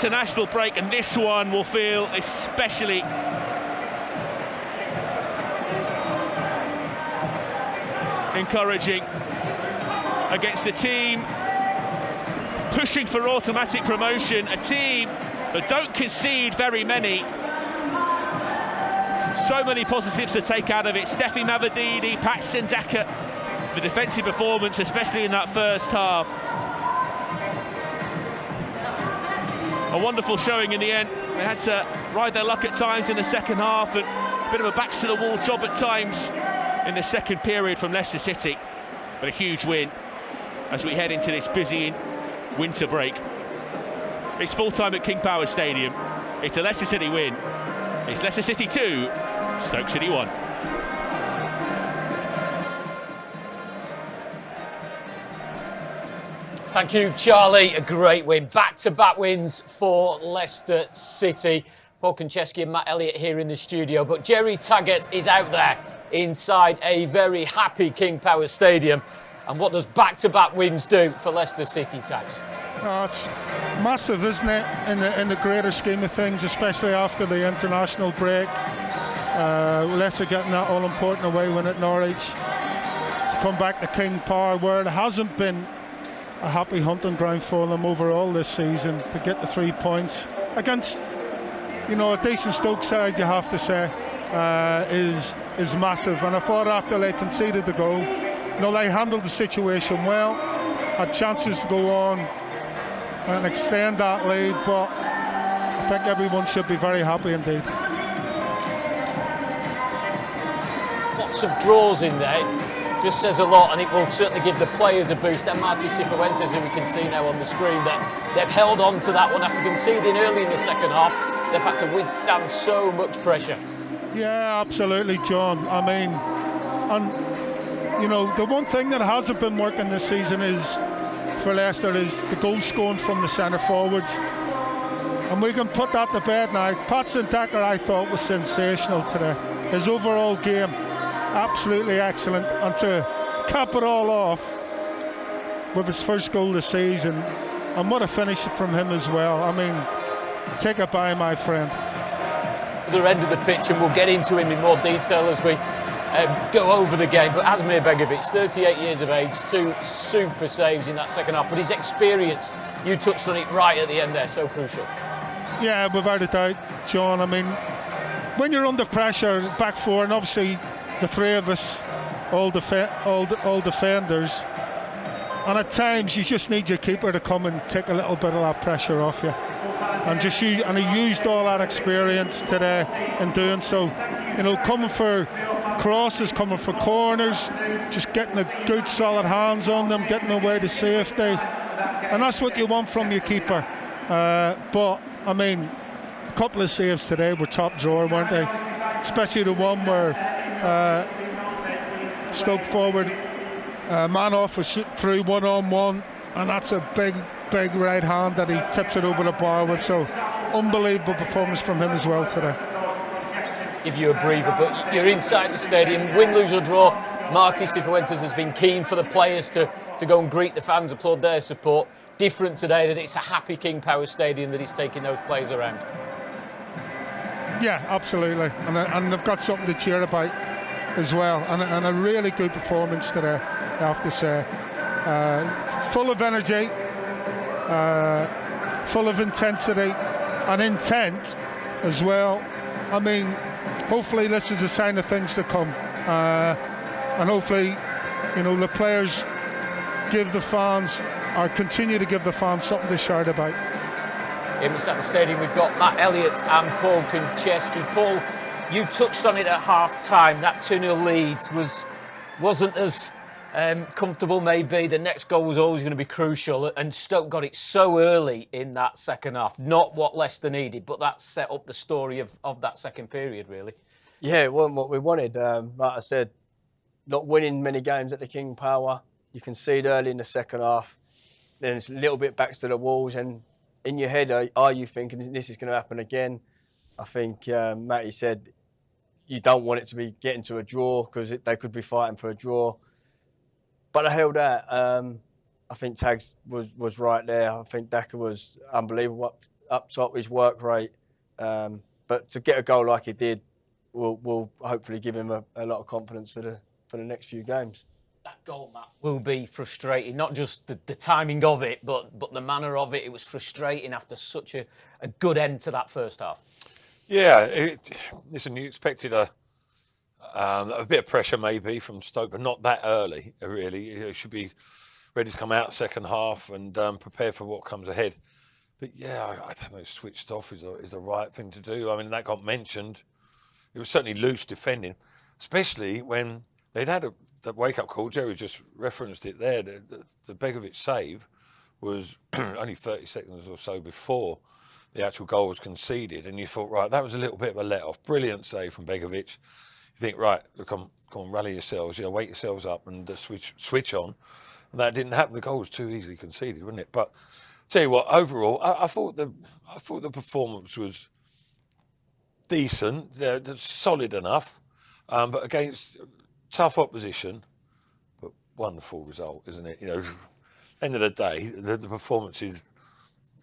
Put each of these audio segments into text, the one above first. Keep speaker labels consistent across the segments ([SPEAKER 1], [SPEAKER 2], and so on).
[SPEAKER 1] international break, and this one will feel especially encouraging against a team pushing for automatic promotion, a team that don't concede very many. So many positives to take out of it. Daka and Mavididi, Paxton, Daka, the defensive performance, especially in that first half. A wonderful showing in the end. They had to ride their luck at times in the second half, and a bit of a backs to the wall job at times in the second period from Leicester City. But a huge win as we head into this busy winter break. It's full time at King Power Stadium. It's a Leicester City win. It's Leicester City 2, Stoke City 1.
[SPEAKER 2] Thank you, Charlie. A great win. Back-to-back wins for Leicester City. Paul Konchesky and Matt Elliott here in the studio, but Jerry Taggart is out there inside a very happy King Power Stadium. And what does back-to-back wins do for Leicester City, Tags?
[SPEAKER 3] Oh, it's massive, isn't it, in the greater scheme of things, especially after the international break. Leicester getting that all-important away win at Norwich. To come back to King Power, where it hasn't been a happy hunting ground for them overall this season, to get the 3 points against, you know, a decent Stoke side, you have to say, is massive. And I thought after they conceded the goal, you know, they handled the situation well, had chances to go on and extend that lead, but I think everyone should be very happy indeed.
[SPEAKER 2] Lots of draws in there. Just says a lot, and it will certainly give the players a boost. And Marty Cifuentes, who we can see now on the screen, that they've held on to that one after conceding early in the second half. They've had to withstand so much pressure.
[SPEAKER 3] Yeah, absolutely, John. I mean, and you know, the one thing that hasn't been working this season is for Leicester is the goal scoring from the centre forwards, and we can put that to bed now. Paxton Daka, I thought, was sensational today. His overall game, absolutely excellent, and to cap it all off with his first goal this season, and what a finish from him as well. I mean, take it by, my friend.
[SPEAKER 2] Other end of the pitch, and we'll get into him in more detail as we go over the game, but Asmir Begovic, 38 years of age, 2 super saves in that second half, but his experience, you touched on it right at the end there, so crucial.
[SPEAKER 3] Yeah, without a doubt, John. I mean, when you're under pressure, back four, and obviously the three of us, all defenders, and at times you just need your keeper to come and take a little bit of that pressure off you, and he used all that experience today in doing so. You know, coming for crosses, coming for corners, just getting a good solid hands on them, getting away to safety, and that's what you want from your keeper. But I mean, a couple of saves today were top drawer, weren't they? Especially the one where Stoke forward man off was through 1-on-1, and that's a big right hand that he tips it over the bar with. So unbelievable performance from him as well today.
[SPEAKER 2] Give you a breather, but you're inside the stadium, win, lose or draw. Marty Cifuentes has been keen for the players to go and greet the fans, applaud their support. Different today that it's a happy King Power Stadium that he's taking those players around.
[SPEAKER 3] Yeah, absolutely, and they've got something to cheer about as well, and a really good performance today, I have to say. Full of energy, full of intensity and intent as well. I mean, hopefully this is a sign of things to come, and hopefully, you know, the players give the fans, or continue to give the fans, something to shout about.
[SPEAKER 2] Inside the stadium, we've got Matt Elliott and Paul Konchesky. Paul, you touched on it at half-time. That 2-0 lead wasn't as comfortable, maybe. The next goal was always going to be crucial, and Stoke got it so early in that second half. Not what Leicester needed, but that set up the story of that second period, really.
[SPEAKER 4] Yeah, it wasn't what we wanted. Like I said, not winning many games at the King Power. You concede early in the second half. Then it's a little bit back to the walls, and in your head, are you thinking this is going to happen again? I think Matty said you don't want it to be getting to a draw, because they could be fighting for a draw. But I held out. I think Tags was right there. I think Daka was unbelievable. up top, his work rate. But to get a goal like he did will hopefully give him a lot of confidence for the next few games.
[SPEAKER 2] That goal, Matt, will be frustrating. Not just the timing of it, but the manner of it. It was frustrating after such a good end to that first half.
[SPEAKER 5] Yeah, listen, you expected a bit of pressure maybe from Stoke, but not that early, really. It should be ready to come out second half and prepare for what comes ahead. But yeah, I don't know, switched off is the right thing to do. I mean, that got mentioned. It was certainly loose defending, especially when they'd had the wake-up call. Jerry just referenced it there. The Begovic save was only 30 seconds or so before the actual goal was conceded, and you thought, right, that was a little bit of a let-off. Brilliant save from Begovic. You think, right, come on, rally yourselves, wake yourselves up and switch on. And that didn't happen. The goal was too easily conceded, wasn't it? But tell you what, overall, I thought the performance was decent, solid enough, but against tough opposition. But wonderful result, isn't it? End of the day, the performance is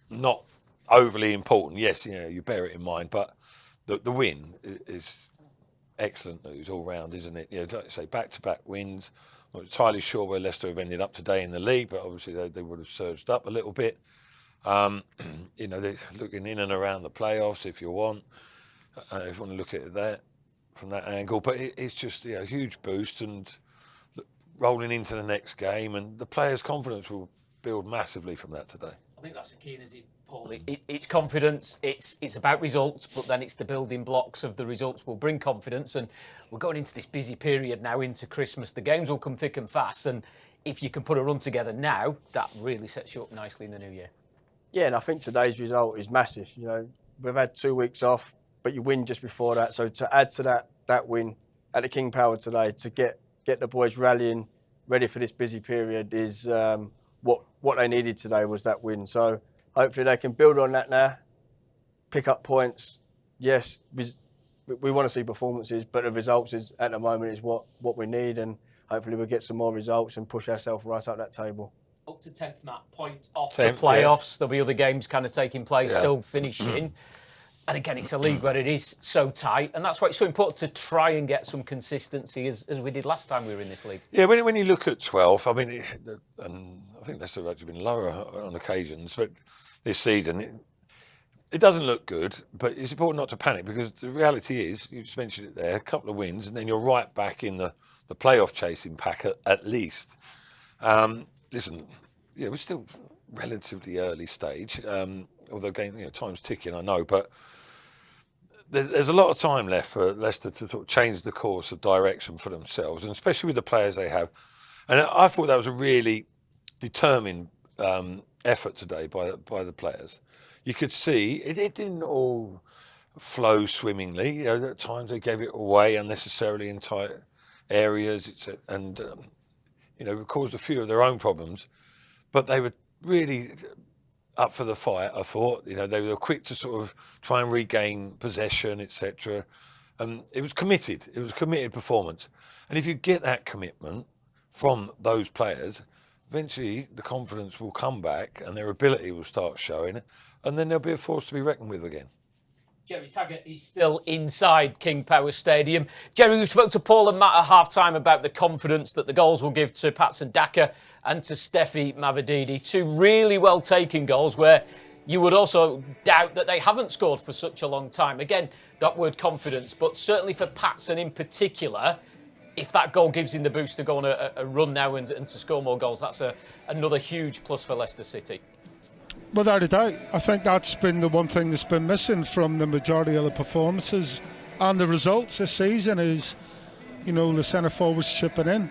[SPEAKER 5] not overly important. Yes, you bear it in mind, but the win is excellent news all round, isn't it? Like I say, back-to-back wins. I'm not entirely sure where Leicester have ended up today in the league, but obviously they would have surged up a little bit. They're looking in and around the playoffs if you want to look at that from that angle. But it's just a huge boost and rolling into the next game, and the players' confidence will build massively from that today.
[SPEAKER 2] I think that's the key, isn't it, Paul? It's confidence, it's about results, but then it's the building blocks of the results will bring confidence. And we're going into this busy period now into Christmas. The games will come thick and fast, and if you can put a run together now, that really sets you up nicely in the new year. Yeah,
[SPEAKER 4] and I think today's result is massive. We've had 2 weeks off, but you win just before that. So to add to that win at the King Power today, to get the boys rallying, ready for this busy period is what they needed today was that win. So hopefully they can build on that now, pick up points. Yes, we want to see performances, but the results at the moment is what we need, and hopefully we'll get some more results and push ourselves right up that table.
[SPEAKER 2] Up to 10th, Matt, point off the playoffs. There'll be other games kind of taking place, still finishing. And again, it's a league where it is so tight, and that's why it's so important to try and get some consistency as we did last time we were in this league.
[SPEAKER 5] Yeah, when you look at 12th, I mean, and I think Leicester have actually been lower on occasions, but this season, it doesn't look good, but it's important not to panic, because the reality is, you just mentioned it there, a couple of wins, and then you're right back in the playoff chasing pack at least. Listen, we're still relatively early stage, although time's ticking, I know, but there's a lot of time left for Leicester to sort of change the course of direction for themselves, and especially with the players they have. And I thought that was a really determined effort today by the players. You could see it didn't all flow swimmingly. At times they gave it away unnecessarily in tight areas, and caused a few of their own problems. But they were really up for the fight, I thought. They were quick to sort of try and regain possession, etc. And it was committed. It was a committed performance. And if you get that commitment from those players, eventually the confidence will come back and their ability will start showing, and then they'll be a force to be reckoned with again.
[SPEAKER 2] Jerry Taggart is still inside King Power Stadium. Jerry, we spoke to Paul and Matt at half-time about the confidence that the goals will give to Patson Daka and to Steffi Mavididi. Two really well-taken goals where you would also doubt that they haven't scored for such a long time. Again, that word confidence, but certainly for Patson in particular, if that goal gives him the boost to go on a run now and to score more goals, that's another huge plus for Leicester City.
[SPEAKER 3] Without a doubt, I think that's been the one thing that's been missing from the majority of the performances and the results this season is, the centre forwards chipping in.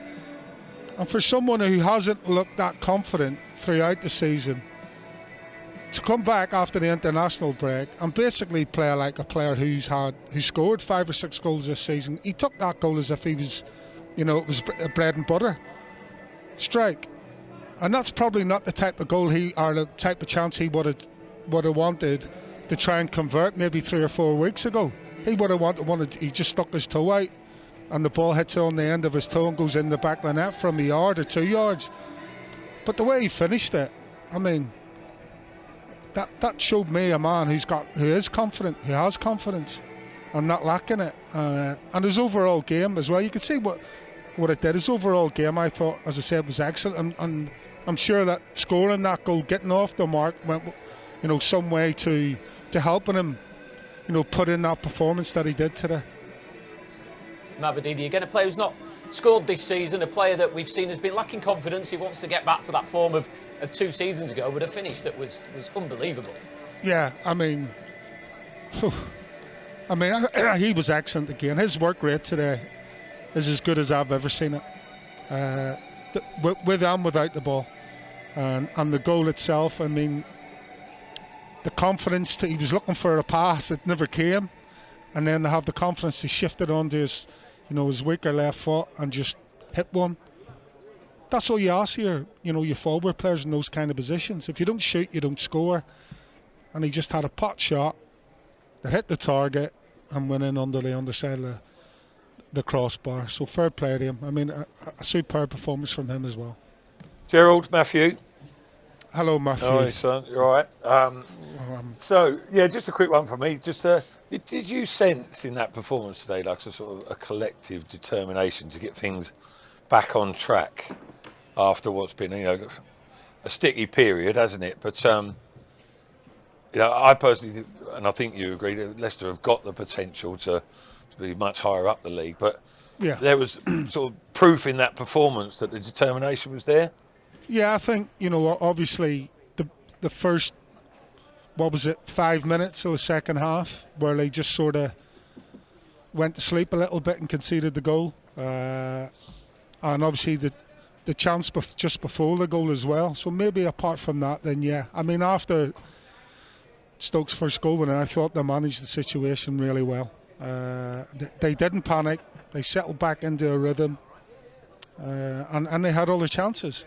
[SPEAKER 3] And for someone who hasn't looked that confident throughout the season, to come back after the international break and basically play like a player who scored 5 or 6 goals this season, he took that goal as if he was, it was a bread and butter strike. And that's probably not the type of goal or the type of chance he would have wanted to try and convert maybe 3 or 4 weeks ago. He would have wanted, he just stuck his toe out and the ball hits on the end of his toe and goes in the back of the net from a yard or 2 yards. But the way he finished it, I mean, that showed me a man who is confident, who has confidence, and not lacking it. And his overall game as well, you could see what it did. His overall game, I thought, as I said, was excellent, and I'm sure that scoring that goal, getting off the mark, went, some way to helping him, put in that performance that he did today.
[SPEAKER 2] Mavididi, again, a player who's not scored this season, a player that we've seen has been lacking confidence. He wants to get back to that form of 2 seasons ago, but a finish that was unbelievable. Yeah,
[SPEAKER 3] I mean, he was excellent again. His work rate today is as good as I've ever seen it, with and without the ball. And the goal itself, I mean, the confidence he was looking for a pass, it never came, and then to have the confidence to shift it onto his weaker left foot and just hit one. That's all you ask your forward players in those kind of positions. If you don't shoot, you don't score. And he just had a pot shot that hit the target and went in under the underside of the crossbar. So fair play to him. I mean, a superb performance from him as well.
[SPEAKER 5] Gerald, Matthew.
[SPEAKER 3] Hello, Matthew.
[SPEAKER 5] Oh, son, you're all right. So, yeah, just a quick one from me. Just did you sense in that performance today like a sort of a collective determination to get things back on track after what's been, a sticky period, hasn't it? But I personally, and I think you agree, that Leicester have got the potential to be much higher up the league. But
[SPEAKER 3] yeah,
[SPEAKER 5] there was sort of proof in that performance that the determination was there.
[SPEAKER 3] Yeah, I think, obviously the first, 5 minutes of the second half, where they just sort of went to sleep a little bit and conceded the goal. And obviously the chance just before the goal as well. So maybe apart from that, then yeah. I mean, after Stoke's first goal, I thought they managed the situation really well. They didn't panic. They settled back into a rhythm. And they had other chances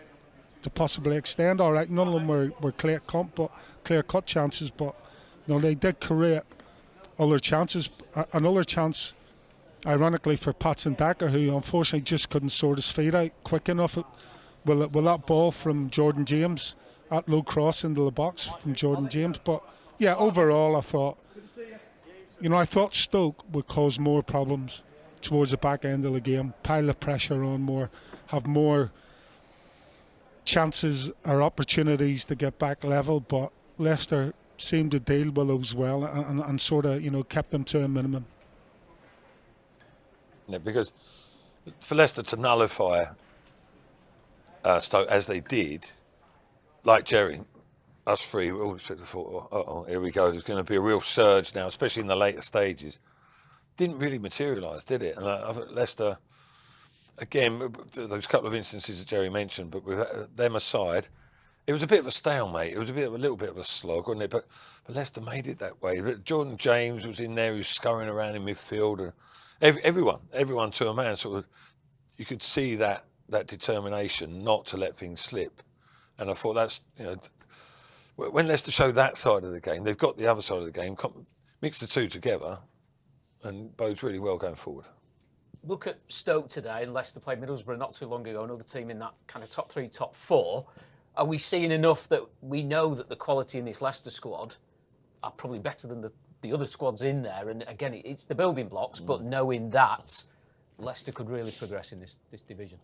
[SPEAKER 3] to possibly extend. All right, none of them were clear-cut chances, but they did create other chances. Another chance, ironically, for Patson Daka, who unfortunately just couldn't sort his feet out quick enough. Will that ball from Jordan James at low cross into the box from Jordan James. But yeah, overall, I thought Stoke would cause more problems towards the back end of the game, pile the pressure on more, have more chances or opportunities to get back level, but Leicester seemed to deal with those well and sort of kept them to a minimum.
[SPEAKER 5] Yeah, because for Leicester to nullify Stoke as they did, like Jerry, us three, we all thought, here we go, there's going to be a real surge now, especially in the later stages. Didn't really materialise, did it? And I thought Leicester, again, those couple of instances that Jerry mentioned, but with them aside, it was a bit of a stalemate. It was a little bit of a slog, wasn't it? But Leicester made it that way. Jordan James was in there, he was scurrying around in midfield, and everyone to a man, sort of, you could see that determination not to let things slip. And I thought that's, when Leicester show that side of the game, they've got the other side of the game, mix the two together, and bodes really well going forward.
[SPEAKER 2] Look at Stoke today, and Leicester played Middlesbrough not too long ago, another team in that kind of top 3, top 4. Are we seeing enough that we know that the quality in this Leicester squad are probably better than the other squads in there? And again, it's the building blocks, but knowing that Leicester could really progress in this division.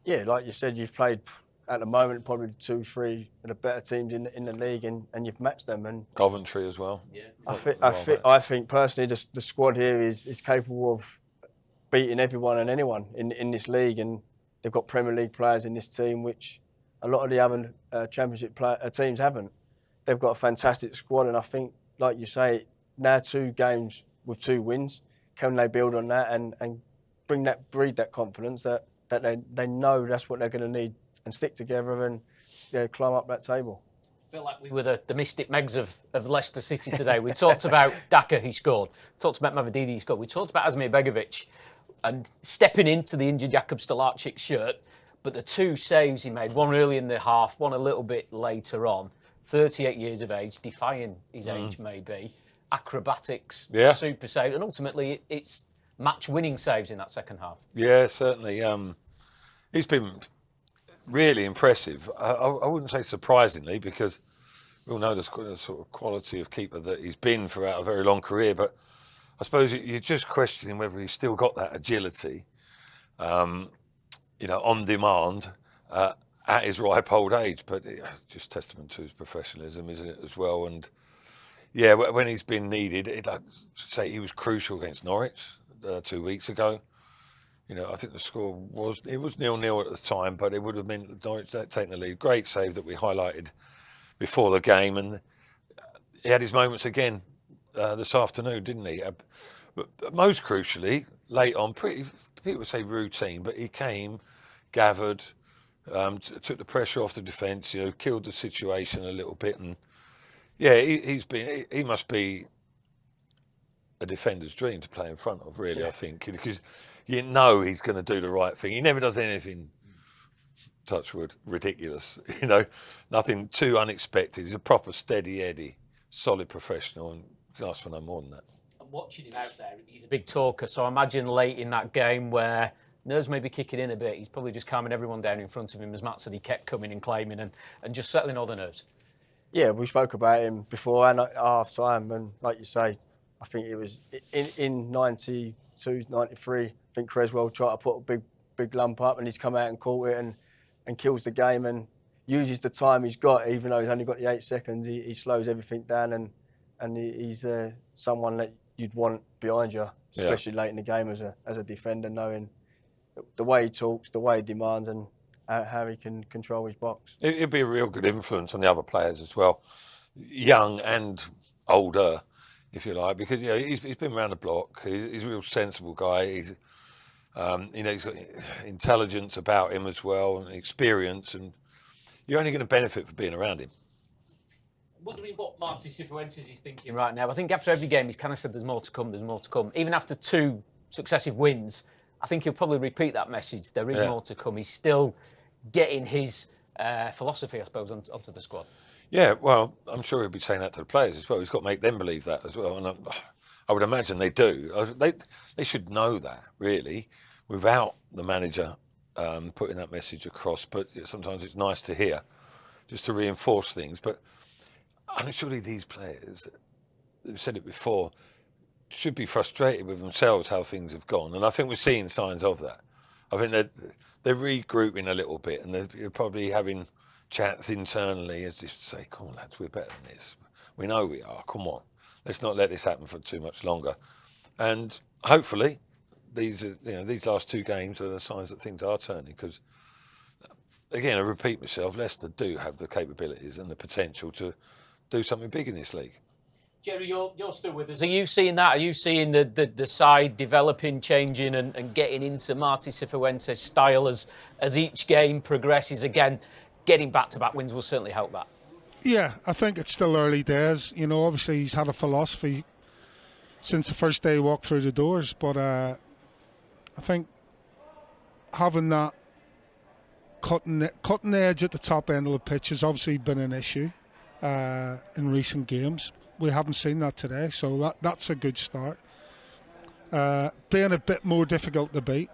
[SPEAKER 2] Yeah,
[SPEAKER 4] like you said, you've played at the moment probably 2, 3 of the better teams in the league, and you've matched them. And
[SPEAKER 5] Coventry as well.
[SPEAKER 4] Yeah, I think personally the squad here is capable of beating everyone and anyone in this league, and they've got Premier League players in this team, which a lot of the other Championship teams haven't. They've got a fantastic squad, and I think, like you say, now 2 games with 2 wins, can they build on that and breed that confidence that they know that's what they're going to need, and stick together and climb up that table.
[SPEAKER 2] I feel like we were the Mystic Megs of Leicester City today. We talked about Daka, he scored. We talked about Mavididi, he scored. We talked about Asmir Begovic and stepping into the injured Jakub Stolarczyk's shirt. But the 2 saves he made, one early in the half, one a little bit later on, 38 years of age, defying his age maybe, acrobatics, super save, and ultimately it's match-winning saves in that second half.
[SPEAKER 5] Yeah, certainly. He's been really impressive. I wouldn't say surprisingly, because we all know the sort of quality of keeper that he's been throughout a very long career, but I suppose you're just questioning whether he's still got that agility, on demand at his ripe old age. But just testament to his professionalism, isn't it, as well? And yeah, when he's been needed, say he was crucial against Norwich 2 weeks ago. I think the score was 0-0 at the time, but it would have been Norwich taking the lead. Great save that we highlighted before the game, and he had his moments again this afternoon, didn't he? But most crucially, late on, people would say routine, but he came, gathered, took the pressure off the defence, killed the situation a little bit, and yeah, he must be a defender's dream to play in front of, really. I think, because he's going to do the right thing. He never does anything, touch wood, ridiculous. Nothing too unexpected. He's a proper steady Eddie, solid professional, and you can ask for no more than that.
[SPEAKER 2] I'm watching him out there. He's a big talker, so I imagine late in that game where nerves may be kicking in a bit, he's probably just calming everyone down in front of him, as Matt said. He kept coming and claiming and just settling all the nerves. Yeah,
[SPEAKER 4] we spoke about him before and at half time, and like you say, I think it was in 92, 93. I think Creswell tried to put a big lump up, and he's come out and caught it and kills the game and uses the time he's got. Even though he's only got the 8 seconds, he slows everything down, and he's someone that you'd want behind you, especially late in the game as a defender, knowing the way he talks, the way he demands, and how he can control his box.
[SPEAKER 5] It'd be a real good influence on the other players as well, young and older, if you like, because he's been around the block. He's a real sensible guy. He's got intelligence about him as well, and experience, and you're only going to benefit from being around him.
[SPEAKER 2] Wondering what Martin Cifuentes is thinking right now. I think after every game he's kind of said there's more to come, there's more to come. Even after 2 successive wins, I think he'll probably repeat that message. There is more to come. He's still getting his philosophy, I suppose, onto the squad.
[SPEAKER 5] Yeah, well, I'm sure he'll be saying that to the players as well. He's got to make them believe that as well. And I would imagine they do. They should know that, really, without the manager putting that message across. But sometimes it's nice to hear, just to reinforce things. But I'm surely these players, they've said it before, should be frustrated with themselves how things have gone. And I think we're seeing signs of that. I think they're regrouping a little bit, and they're probably having chats internally as if to say, come on lads, we're better than this. We know we are, come on. Let's not let this happen for too much longer. And hopefully these last 2 games are the signs that things are turning, because again, I repeat myself, Leicester do have the capabilities and the potential to do something big in this league.
[SPEAKER 2] Jerry, you're still with us. Are you seeing that? Are you seeing the side developing, changing, and getting into Martin Cifuentes' style as each game progresses? Again, getting back-to-back wins will certainly help that. Yeah,
[SPEAKER 3] I think it's still early days. Obviously he's had a philosophy since the first day he walked through the doors, but I think having that cutting edge at the top end of the pitch has obviously been an issue in recent games. We haven't seen that today, so that's a good start. Being a bit more difficult to beat,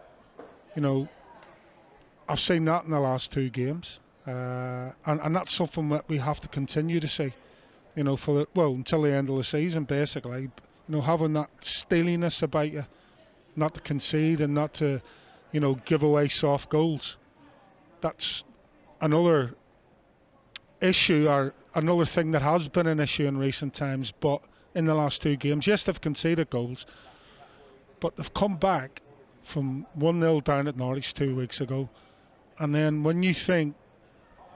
[SPEAKER 3] I've seen that in the last 2 games, and that's something that we have to continue to see, until the end of the season, basically. Having that steeliness about you, not to concede and not to, give away soft goals. That's another issue, or another thing that has been an issue in recent times. But in the last 2 games, yes, they've conceded goals, but they've come back from 1-0 down at Norwich 2 weeks ago, and then when you think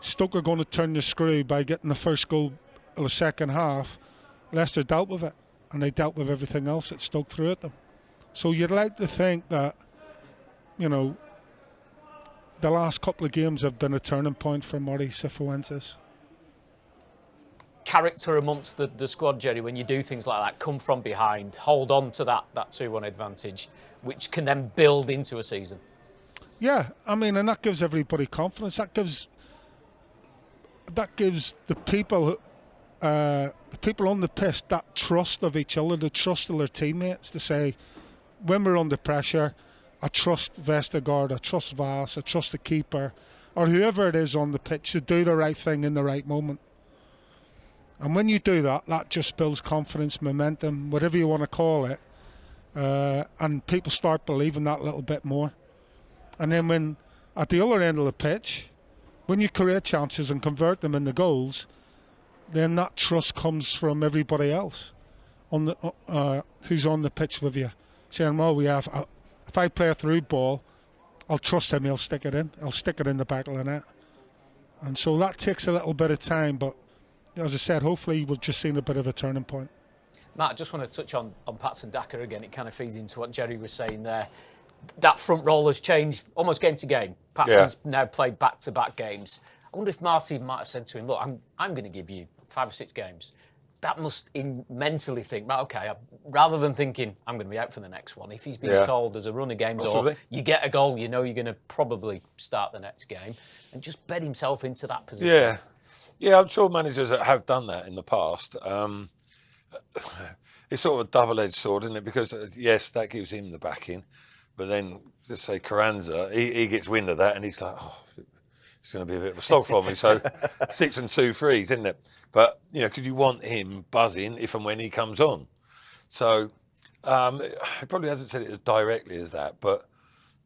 [SPEAKER 3] Stoke are going to turn the screw by getting the first goal of the second half, Leicester dealt with it, and they dealt with everything else that Stoke threw at them. So you'd like to think that, the last couple of games have been a turning point for Martin Cifuentes.
[SPEAKER 2] Character amongst the squad, Jerry, when you do things like that, come from behind, hold on to that 2-1 advantage, which can then build into a season. Yeah, and that gives everybody confidence. That gives the people on the pitch that trust of each other, the trust of their teammates, to say, when we're under pressure, I trust Vestergaard, I trust Vass, I trust the keeper, or whoever it is on the pitch to do the right thing in the right moment.
[SPEAKER 3] And when you do that, that just builds confidence, momentum, whatever you want to call it. And people start believing that a little bit more. And then when, at the other end of the pitch, when you create chances and convert them into goals, then that trust comes from everybody else on the who's on the pitch with you, saying, well, if I play a through ball, I'll trust him, he'll stick it in. I'll stick it in the back of the net. And so that takes a little bit of time, but as I said, hopefully we've just seen a bit of a turning point.
[SPEAKER 2] Matt, I just want to touch on Patson Daka again. It kind of feeds into what Jerry was saying there. That front roll has changed almost game to game. Patson's now played back-to-back games. I wonder if Martin might have said to him, look, I'm going to give you 5 or 6 games. That must mentally think, right, okay, rather than thinking, I'm going to be out for the next one, if he's been told there's a run of games or you get a goal, you know you're going to probably start the next game, and just bed himself into that position.
[SPEAKER 5] Yeah, I'm sure managers have done that in the past. It's sort of a double-edged sword, isn't it? Because, yes, that gives him the backing, but then, just say Carranza, he gets wind of that and he's like, oh, it's going to be a bit of a slog for me. So 6 and 2 threes, isn't it? But, you know, because you want him buzzing if and when he comes on. So he probably hasn't said it as directly as that, but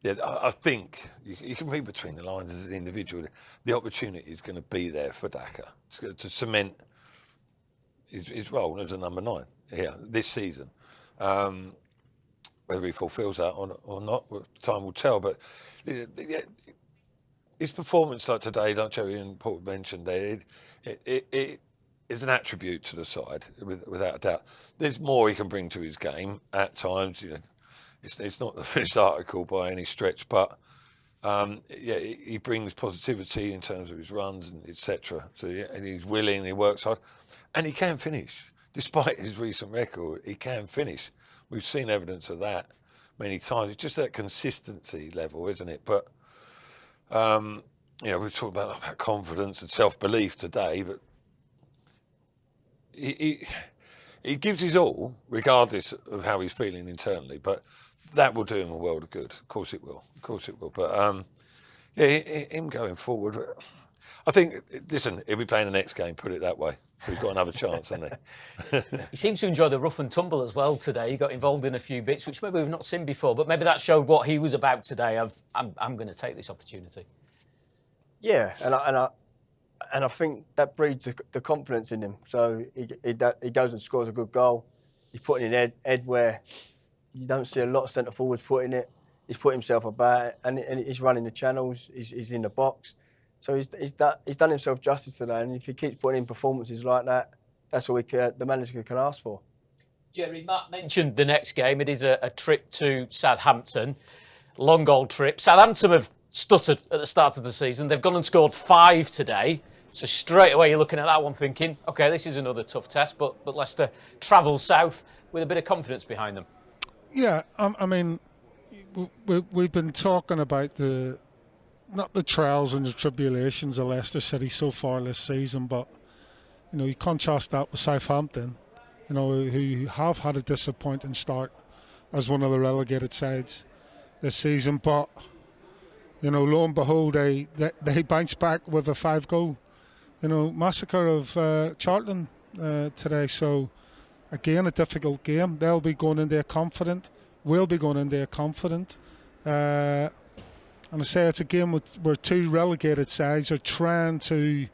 [SPEAKER 5] yeah, I think you can read between the lines as an individual. The opportunity is going to be there for Daka to cement his role as a number 9 here this season. Whether he fulfills that or not, time will tell. But his performance like today, like Jerry and Paul mentioned there, it is an attribute to the side, without a doubt. There's more he can bring to his game at times. You know, it's not the finished article by any stretch, but he brings positivity in terms of his runs and etc. So and he's willing, he works hard, and he can finish. Despite his recent record, he can finish. We've seen evidence of that many times. It's just that consistency level, isn't it? But you know, we've talked about confidence and self-belief today, but he gives his all, regardless of how he's feeling internally. But that will do him a world of good. Of course it will. Of course it will. But him going forward, I think. Listen, he'll be playing the next game. Put it that way. So he's got another chance, hasn't he?
[SPEAKER 2] He seems to enjoy the rough and tumble as well today. He got involved in a few bits, which maybe we've not seen before, but maybe that showed what he was about today. I'm going to take this opportunity.
[SPEAKER 4] Yeah, and I think that breeds the confidence in him. So he goes and scores a good goal. He's putting in head where you don't see a lot of centre forwards putting it. He's put himself about it, and he's running the channels. He's in the box. So he's done himself justice today, and if he keeps putting in performances like that, that's all the manager can ask for.
[SPEAKER 2] Jerry, Matt mentioned the next game. It is a trip to Southampton, long goal trip. Southampton have stuttered at the start of the season. They've gone and scored 5 today. So straight away you're looking at that one thinking, OK, this is another tough test, but Leicester travel south with a bit of confidence behind them. Yeah,
[SPEAKER 3] I mean, we've been talking about not the trials and the tribulations of Leicester City so far this season, but you know, you contrast that with Southampton, you know, who have had a disappointing start as one of the relegated sides this season, but you know, lo and behold, they bounce back with a 5-goal, you know, massacre of Charlton today. So again, a difficult game. They'll be going in there confident. We'll be going in there confident. And I say it's a game where 2 relegated sides are trying to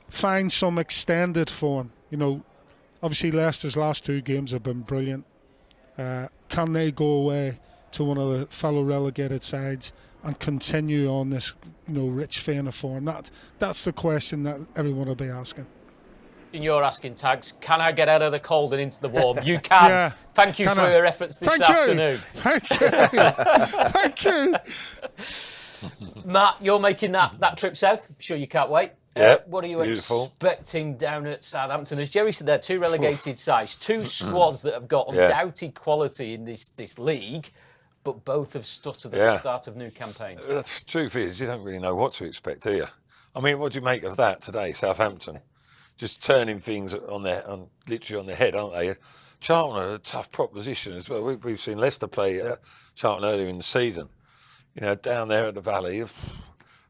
[SPEAKER 3] find some extended form. You know, obviously Leicester's last 2 games have been brilliant. Can they go away to one of the fellow relegated sides and continue on this, you know, rich vein of form? That's the question that everyone will be asking.
[SPEAKER 2] You're asking, Tags, can I get out of the cold and into the warm? You can. Yeah. Thank you for your efforts this afternoon.
[SPEAKER 3] Thank you. Thank you.
[SPEAKER 2] Matt, you're making that trip south. I'm sure you can't wait.
[SPEAKER 5] Yeah,
[SPEAKER 2] what are you expecting down at Southampton? As Jerry said, there are 2 relegated sides, 2 squads that have got undoubted quality in this league, but both have stuttered at the start of new campaigns.
[SPEAKER 5] The truth is, you don't really know what to expect, do you? I mean, what do you make of that today, Southampton? Just turning things literally on their head, aren't they? Charlton are a tough proposition as well. We've seen Leicester play Charlton earlier in the season, you know, down there at the Valley.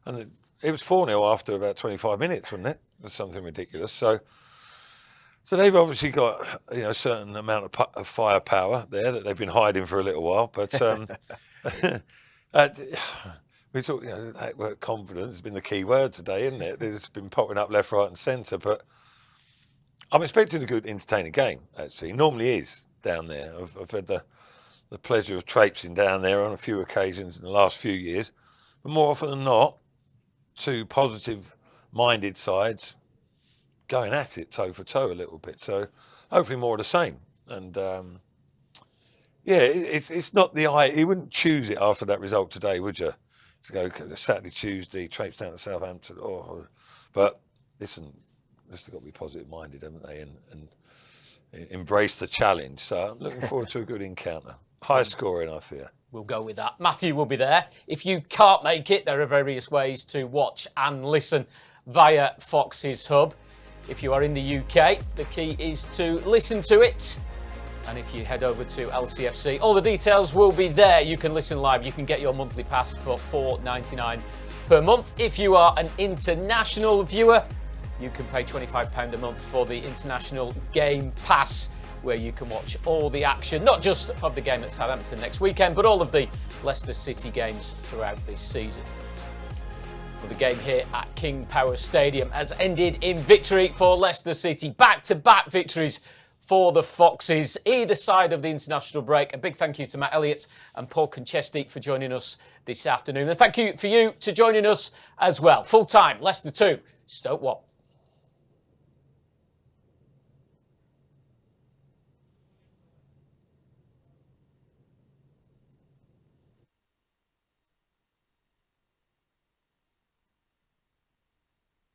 [SPEAKER 5] And it was 4-0 after about 25 minutes, wasn't it? was something ridiculous. So they've obviously got a certain amount of firepower there that they've been hiding for a little while. But we talk, that word confidence has been the key word today, isn't it? It's been popping up left, right, and centre. But I'm expecting a good, entertaining game. Actually, it normally is down there. I've had the pleasure of traipsing down there on a few occasions in the last few years, but more often than not, two positive-minded sides going at it toe for toe a little bit. So hopefully more of the same. And it's not you wouldn't choose it after that result today, would you? To go Saturday, Tuesday, traipse down to Southampton. But listen, they've got to be positive-minded, haven't they? And embrace the challenge. So I'm looking forward to a good encounter. High scoring, I fear.
[SPEAKER 2] We'll go with that. Matthew will be there. If you can't make it, there are various ways to watch and listen via Fox's Hub. If you are in the UK, the key is to listen to it. And if you head over to LCFC, all the details will be there. You can listen live. You can get your monthly pass for £4.99 per month. If you are an international viewer, you can pay £25 a month for the International Game Pass, where you can watch all the action, not just of the game at Southampton next weekend, but all of the Leicester City games throughout this season. Well, the game here at King Power Stadium has ended in victory for Leicester City. Back-to-back victories for the Foxes, either side of the international break. A big thank you to Matt Elliott and Paul Konchesky for joining us this afternoon. And thank you for you to joining us as well. Full time, Leicester 2, Stoke 1.